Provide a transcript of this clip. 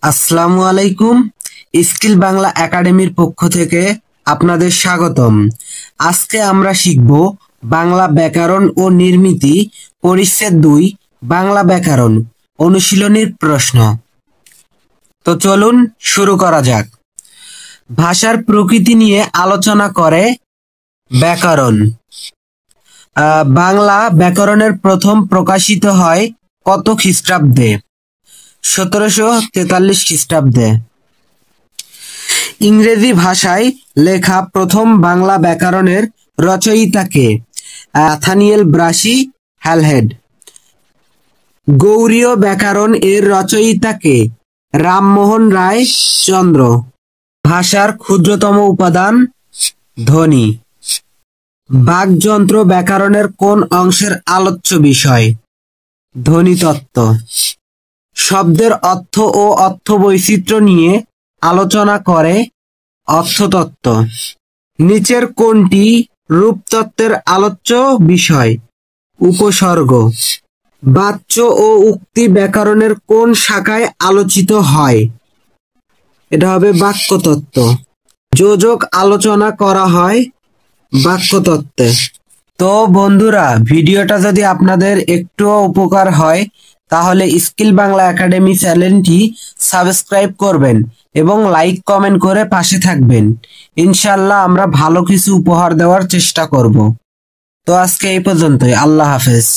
আসসালামু আলাইকুম। স্কিল বাংলা একাডেমির পক্ষ থেকে আপনাদের স্বাগতম। আজকে আমরা শিখব বাংলা ব্যাকরণ ও নির্মিতি পরিচ্ছেদ 2 বাংলা ব্যাকরণ অনুশীলনীর প্রশ্ন। তো চলুন শুরু করা যাক। ভাষার প্রকৃতি নিয়ে আলোচনা করে ব্যাকরণ। বাংলা ব্যাকরণের প্রথম প্রকাশিত হয় কত খ্রিস্টাব্দে? 1743 খ্রিস্টাব্দে। ইংরেজি ভাষায় লেখা প্রথম বাংলা ব্যাকরণের রচয়িতা কে? Nathaniel Brassey Halhed. গৌড়ীয় ব্যাকরণ এর রচয়িতা কে? রামমোহন রায় চন্দ্র। ভাষার ক্ষুদ্রতম উপাদান ধ্বনি। বাকযন্ত্র ব্যাকরণের কোন অংশের আলোচ্য বিষয়? ধ্বনিতত্ত্ব। শব্দের অর্থ ও অর্থবৈচিত্র্য নিয়ে আলোচনা করে অর্থতত্ত্ব। নিচের কোনটি রূপতত্ত্বের আলোচ্য বিষয়? উপসর্গ। বাচ্য ও উক্তি ব্যাকরণের কোন শাখায় আলোচিত হয়? এটা হবে বাক্যতত্ত্ব। যোজক আলোচনা করা হয় বাক্যতত্ত্বে। তো বন্ধুরা, ভিডিওটা যদি আপনাদের একটুও উপকার হয় তাহলে স্কিল বাংলা একাডেমি চ্যানেলটি সাবস্ক্রাইব করবেন এবং লাইক কমেন্ট করে পাশে থাকবেন। ইনশাল্লাহ আমরা ভালো কিছু উপহার দেওয়ার চেষ্টা করব। তো আজকে এই পর্যন্তই। আল্লাহ হাফেজ।